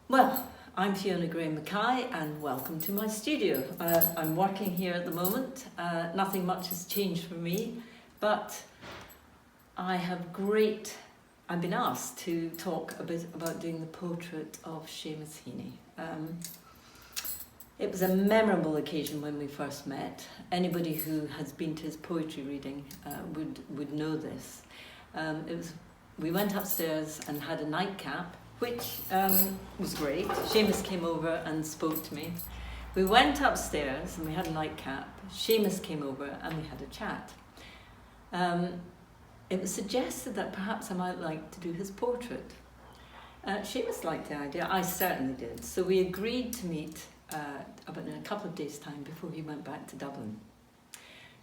Well, I'm Fiona Gray Mackay and welcome to my studio. I'm working here at the moment. Nothing much has changed for me, but I've been asked to talk a bit about doing the portrait of Seamus Heaney. It was a memorable occasion when we first met. Anybody who has been to his poetry reading would know this. We went upstairs and had a nightcap, which was great. Seamus came over and spoke to me. We went upstairs and we had a nightcap. Seamus came over and we had a chat. It was suggested that perhaps I might like to do his portrait. Seamus liked the idea, I certainly did. So we agreed to meet about in a couple of days' time before he went back to Dublin.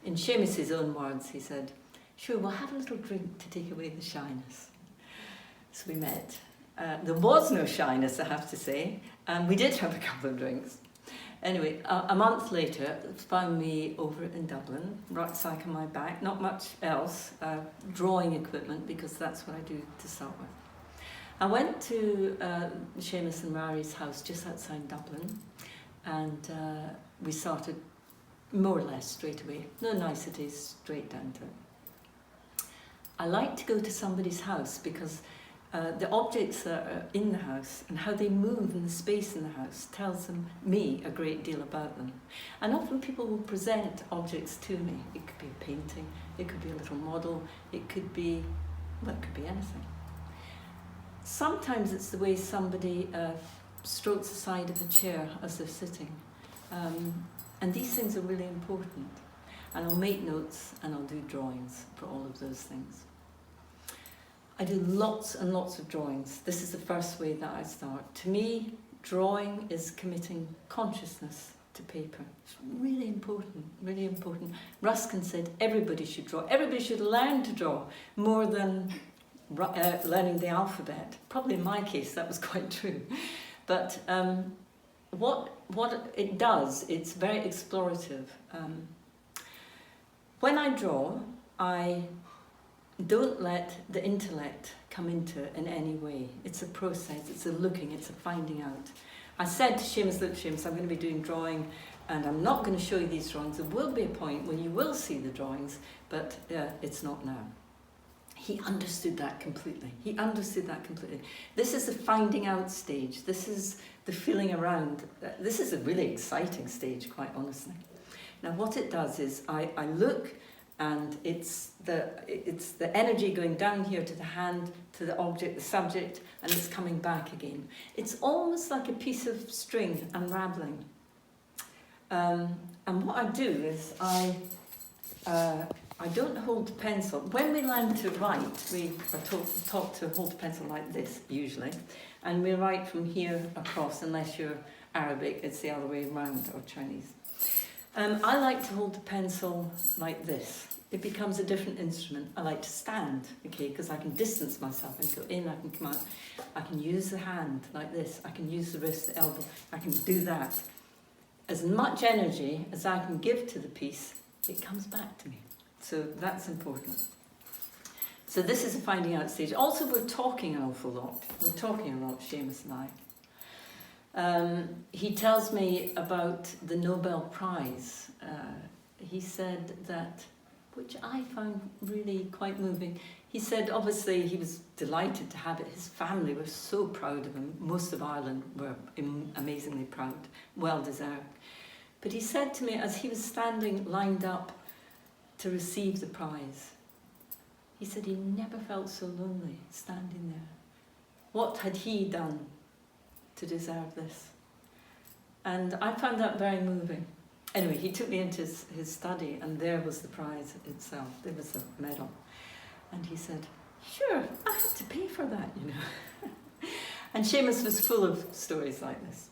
In Seamus's own words, he said, "Sure, we'll have a little drink to take away the shyness." So we met. There was no shyness, I have to say, and we did have a couple of drinks. Anyway, a month later, found me over in Dublin, rucksack on my back, not much else, drawing equipment, because that's what I do to start with. I went to Seamus and Mary's house just outside Dublin, and we started more or less straight away. No niceties, straight down to it. I like to go to somebody's house because the objects that are in the house and how they move in the space in the house tells me a great deal about them. And often people will present objects to me. It could be a painting, it could be a little model, it could be anything. Sometimes it's the way somebody strokes the side of a chair as they're sitting. And these things are really important. And I'll make notes and I'll do drawings for all of those things. I do lots and lots of drawings. This is the first way that I start. To me, drawing is committing consciousness to paper. It's really important, really important. Ruskin said everybody should draw. Everybody should learn to draw more than learning the alphabet. Probably in my case, that was quite true. But what it does, it's very explorative. When I draw, I don't let the intellect come into it in any way. It's a process, it's a looking, it's a finding out. I said to Seamus, "Look, Seamus, I'm going to be doing drawing and I'm not going to show you these drawings. There will be a point when you will see the drawings, but it's not now." He understood that completely. He understood that completely. This is the finding out stage. This is the feeling around. This is a really exciting stage, quite honestly. Now, what it does is I look, and it's the energy going down here to the hand, to the object, the subject, and it's coming back again. It's almost like a piece of string unraveling. And what I do is I don't hold the pencil. When we learn to write, we are taught to hold the pencil like this, usually, and we write from here across, unless you're Arabic, it's the other way around, or Chinese. I like to hold the pencil like this. It becomes a different instrument. I like to stand, okay, because I can distance myself and go in, I can come out. I can use the hand like this. I can use the wrist, the elbow. I can do that. As much energy as I can give to the piece, it comes back to me. So that's important. So this is a finding out stage. Also, we're talking an awful lot. We're talking a lot, Seamus and I. He tells me about the Nobel Prize. He said that, which I found really quite moving. He said, obviously, he was delighted to have it. His family were so proud of him. Most of Ireland were amazingly proud, well deserved. But he said to me, as he was standing lined up to receive the prize, he said he never felt so lonely standing there. What had he done to deserve this? And I found that very moving. Anyway, he took me into his study, and there was the prize itself. There was the medal. And he said, "Sure, I had to pay for that, you know." And Seamus was full of stories like this.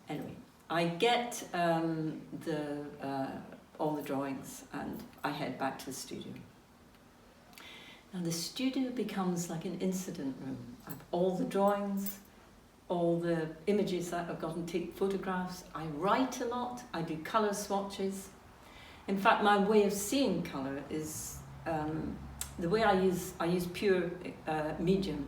Anyway, I get all the drawings, and I head back to the studio. Now the studio becomes like an incident room. I have all the drawings, all the images that I've got, and take photographs. I write a lot. I do colour swatches. In fact, my way of seeing colour is the way I use pure medium.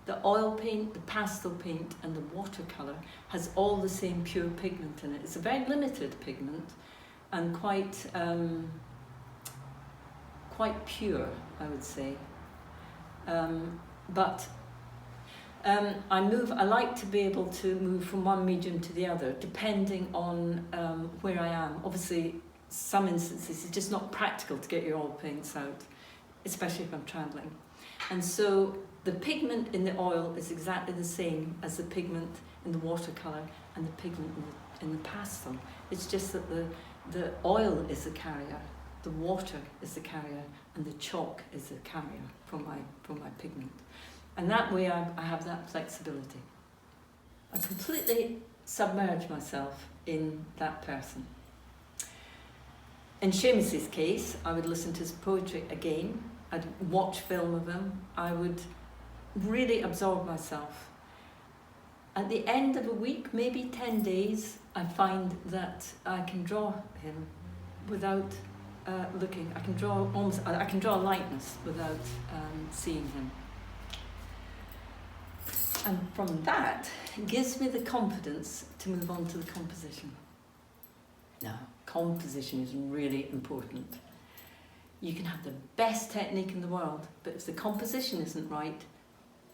The oil paint, the pastel paint and the watercolour has all the same pure pigment in it. It's a very limited pigment and quite pure, I would say. I like to be able to move from one medium to the other depending on where I am. Obviously, some instances it's just not practical to get your oil paints out, especially if I'm travelling. And so the pigment in the oil is exactly the same as the pigment in the watercolour and the pigment in the pastel. It's just that the oil is the carrier, the water is the carrier, and the chalk is the carrier from my pigment. And that way I have that flexibility. I completely submerge myself in that person. In Seamus's case, I would listen to his poetry again. I'd watch film of him. I would really absorb myself. At the end of a week, maybe 10 days, I find that I can draw him without looking. I can draw a likeness without seeing him. And from that, it gives me the confidence to move on to the composition. Now, composition is really important. You can have the best technique in the world, but if the composition isn't right,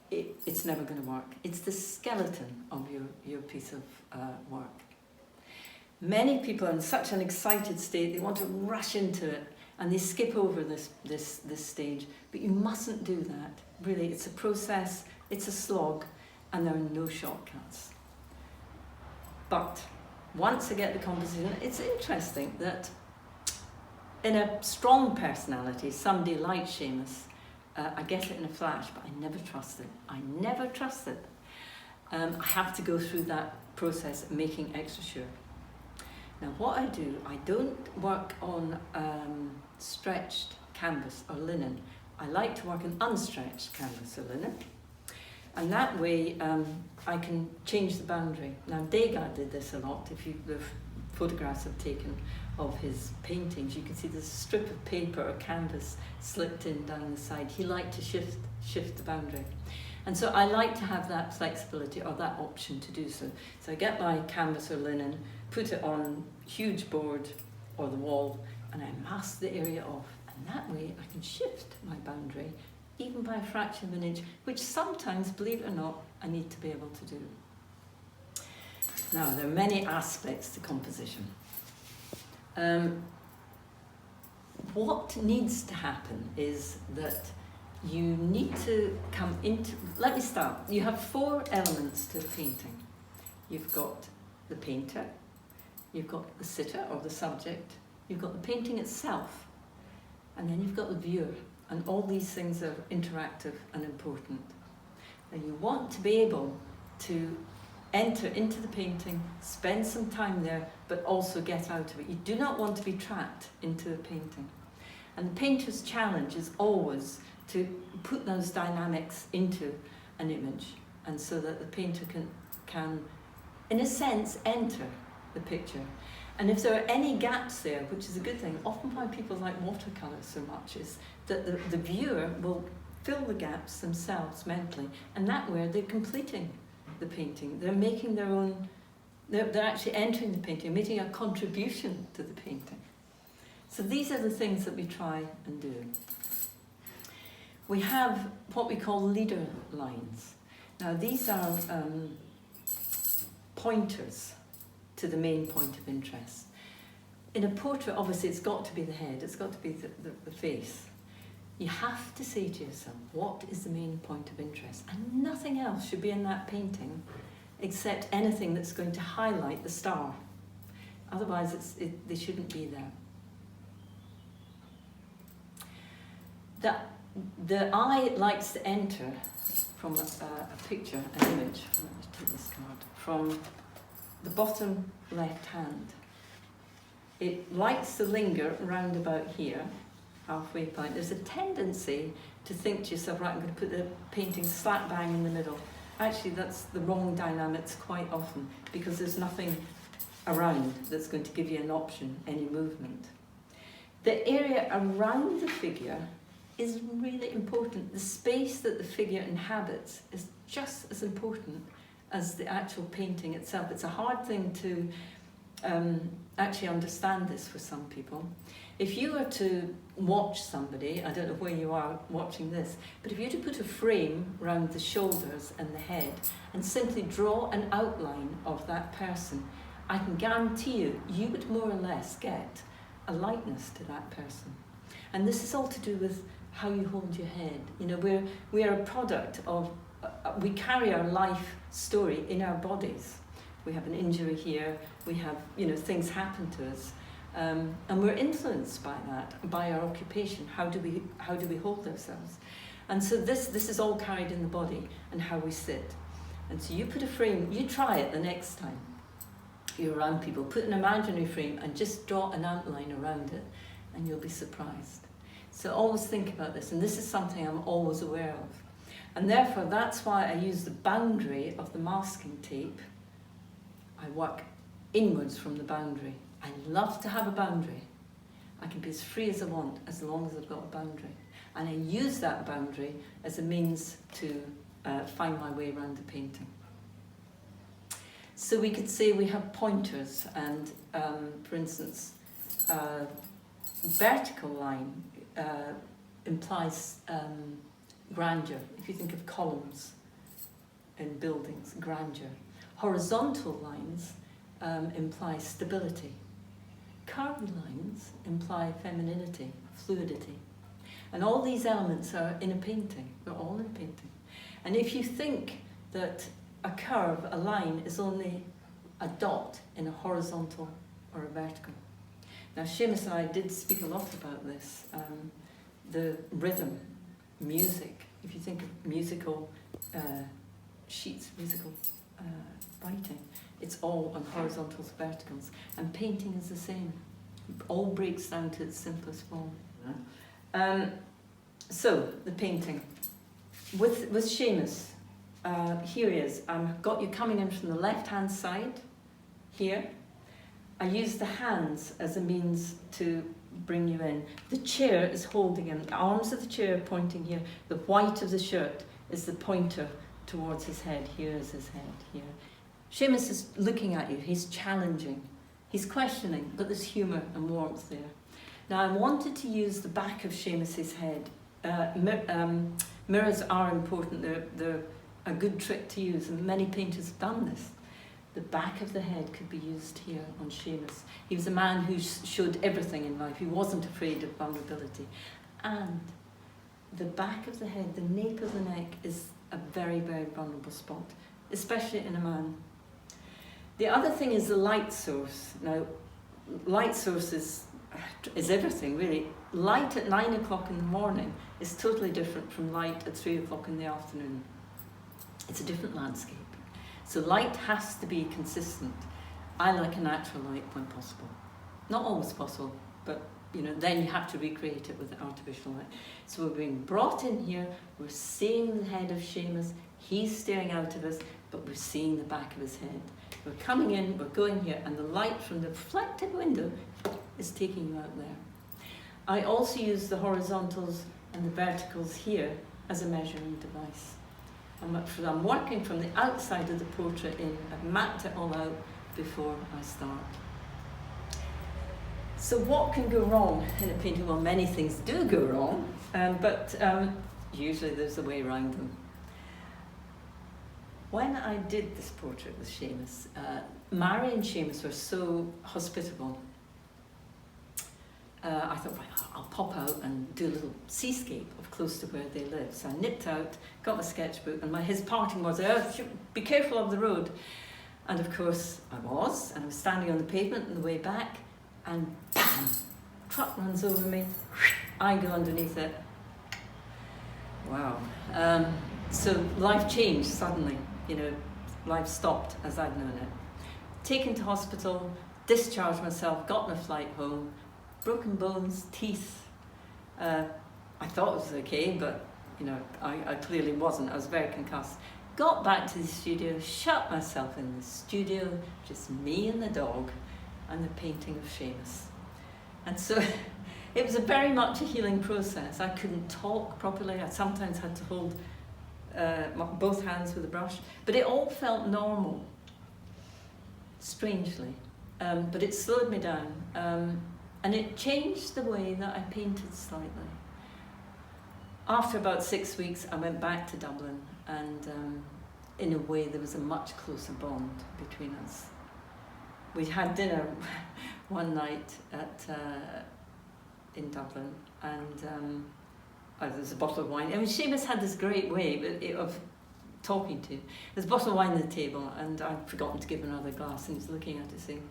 it's never going to work. It's the skeleton of your piece of work. Many people are in such an excited state, they want to rush into it, and they skip over this stage, but you mustn't do that. Really, it's a process, it's a slog, and there are no shortcuts. But once I get the composition, it's interesting that in a strong personality, somebody like Seamus, I get it in a flash, but I never trust it. I never trust it. I have to go through that process of making extra sure. Now what I do, I don't work on stretched canvas or linen. I like to work on unstretched canvas or linen. And that way I can change the boundary. Now Degas did this a lot. If the photographs I've taken of his paintings, you can see there's a strip of paper or canvas slipped in down the side. He liked to shift the boundary. And so I like to have that flexibility or that option to do so. So I get my canvas or linen, put it on huge board or the wall, and I mask the area off. And that way I can shift my boundary even by a fraction of an inch, which sometimes, believe it or not, I need to be able to do. Now, there are many aspects to composition. What needs to happen is that you need to come into, let me start. You have 4 elements to a painting. You've got the painter, you've got the sitter or the subject, you've got the painting itself, and then you've got the viewer. And all these things are interactive and important. And you want to be able to enter into the painting, spend some time there, but also get out of it. You do not want to be trapped into a painting. And the painter's challenge is always to put those dynamics into an image, and so that the painter can, in a sense, enter the picture. And if there are any gaps there, which is a good thing, often why people like watercolours so much is that the viewer will fill the gaps themselves mentally, and that way they're completing the painting. They're making their own, they're actually entering the painting, making a contribution to the painting. So these are the things that we try and do. We have what we call leader lines. Now these are pointers to the main point of interest. In a portrait, obviously, it's got to be the head, it's got to be the face. You have to say to yourself, what is the main point of interest? And nothing else should be in that painting except anything that's going to highlight the star. Otherwise, they shouldn't be there. The eye likes to enter from a picture, an image, let me take this card, from the bottom left hand. It likes to linger around about here, halfway point. There's a tendency to think to yourself, right, I'm going to put the painting slap bang in the middle. Actually, that's the wrong dynamics quite often, because there's nothing around that's going to give you an option, any movement. The area around the figure is really important. The space that the figure inhabits is just as important as the actual painting itself. It's a hard thing to actually understand this for some people. If you were to watch somebody, I don't know where you are watching this, but if you were to put a frame around the shoulders and the head and simply draw an outline of that person, I can guarantee you, you would more or less get a likeness to that person. And this is all to do with how you hold your head. You know, we are a product of, we carry our life story in our bodies. We have an injury here, we have, you know, things happen to us. And we're influenced by that, by our occupation. How do we hold ourselves? And so this is all carried in the body and how we sit. And so you put a frame, you try it the next time you're around people, put an imaginary frame and just draw an outline around it and you'll be surprised. So always think about this, and this is something I'm always aware of. And therefore that's why I use the boundary of the masking tape. I work inwards from the boundary. I love to have a boundary. I can be as free as I want as long as I've got a boundary. And I use that boundary as a means to find my way around the painting. So we could say we have pointers and, for instance, vertical line implies grandeur. If you think of columns in buildings, grandeur. Horizontal lines imply stability. Curved lines imply femininity, fluidity. And all these elements are in a painting. They're all in a painting. And if you think that a curve, a line, is only a dot in a horizontal or a vertical. Now, Seamus and I did speak a lot about this. The rhythm, music. If you think of musical sheets, musical writing, it's all on horizontals, verticals. And painting is the same. It all breaks down to its simplest form. So, the painting. With Seamus, here he is. I've got you coming in from the left-hand side, here. I use the hands as a means to bring you in. The chair is holding him. The arms of the chair are pointing here. The white of the shirt is the pointer towards his head. Here is his head, here. Seamus is looking at you. He's challenging. He's questioning, but there's humour and warmth there. Now, I wanted to use the back of Seamus's head. Mirrors are important. They're a good trick to use, and many painters have done this. The back of the head could be used here on Seamus. He was a man who showed everything in life. He wasn't afraid of vulnerability. And the back of the head, the nape of the neck, is a very, very vulnerable spot, especially in a man. The other thing is the light source. Now, light source is everything, really. Light at 9 o'clock in the morning is totally different from light at 3 o'clock in the afternoon. It's a different landscape. So light has to be consistent. I like a natural light when possible. Not always possible, but you know, then you have to recreate it with artificial light. So we're being brought in here, we're seeing the head of Seamus, he's staring out of us, but we're seeing the back of his head. We're coming in, we're going here, and the light from the reflected window is taking you out there. I also use the horizontals and the verticals here as a measuring device. I'm working from the outside of the portrait in. I've mapped it all out before I start. So what can go wrong in a painting? Well, many things do go wrong, but usually there's a way around them. When I did this portrait with Seamus, Mary and Seamus were so hospitable. I thought, right, I'll pop out and do a little seascape of close to where they live. So I nipped out, got my sketchbook, and his parting was, be careful of the road. And of course I was, and I was standing on the pavement on the way back, and bam, truck runs over me, I go underneath it. Wow. So life changed suddenly, you know, life stopped as I'd known it. Taken to hospital, discharged myself, got on a flight home, broken bones, teeth. I thought it was okay, but you know, I clearly wasn't. I was very concussed. Got back to the studio, shut myself in the studio, just me and the dog, and the painting of Seamus. And so It was a very much a healing process. I couldn't talk properly. I sometimes had to hold both hands with a brush, but it all felt normal, strangely. But it slowed me down, and it changed the way that I painted slightly. After about 6 weeks, I went back to Dublin, and in a way there was a much closer bond between us. We had dinner one night in Dublin, and there was a bottle of wine. I mean, Seamus had this great way of talking to. There's a bottle of wine on the table, and I'd forgotten to give him another glass, and he's looking at it saying,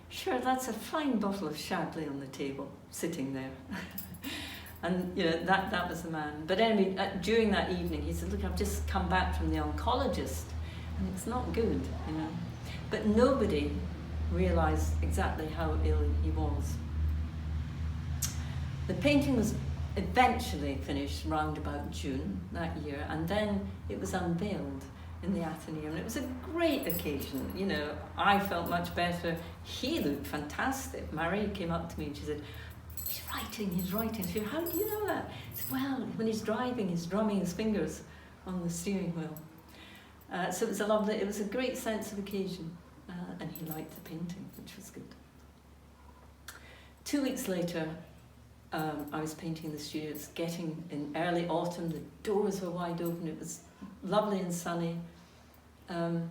"Sure, that's a fine bottle of Chablis on the table, sitting there." And you know, that was the man. But anyway, during that evening, he said, "Look, I've just come back from the oncologist, and it's not good, you know." But nobody realised exactly how ill he was. The painting was eventually finished round about June that year, and then it was unveiled in the Athenaeum. It was a great occasion, you know. I felt much better. He looked fantastic. Marie came up to me and she said, he's writing. She said, "How do you know that?" I said, "Well, when he's driving, he's drumming his fingers on the steering wheel." So it was a great sense of occasion, and he liked the painting, which was good. 2 weeks later, I was painting in the studio. It's getting in early autumn, the doors were wide open, it was lovely and sunny. There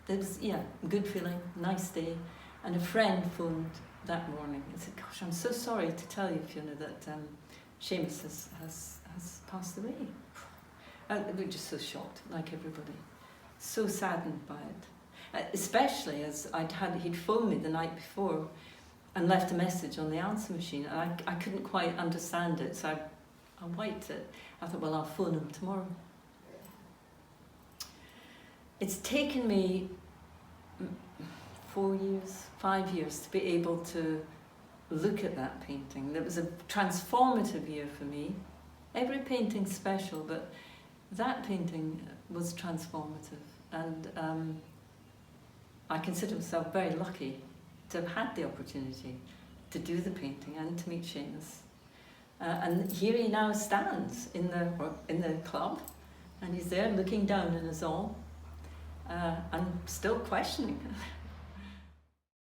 was, a good feeling, nice day, and a friend phoned that morning and said, "Gosh, I'm so sorry to tell you, Fiona, that Seamus has passed away." We were just so shocked, like everybody, so saddened by it, especially as he'd phoned me the night before and left a message on the answer machine, and I couldn't quite understand it, so I wiped it. I thought, well, I'll phone him tomorrow. It's taken me 5 years to be able to look at that painting. It was a transformative year for me. Every painting's special, but that painting was transformative, and I consider myself very lucky to have had the opportunity to do the painting and to meet Seamus. And here he now stands in the club, and he's there looking down on us all, and still questioning.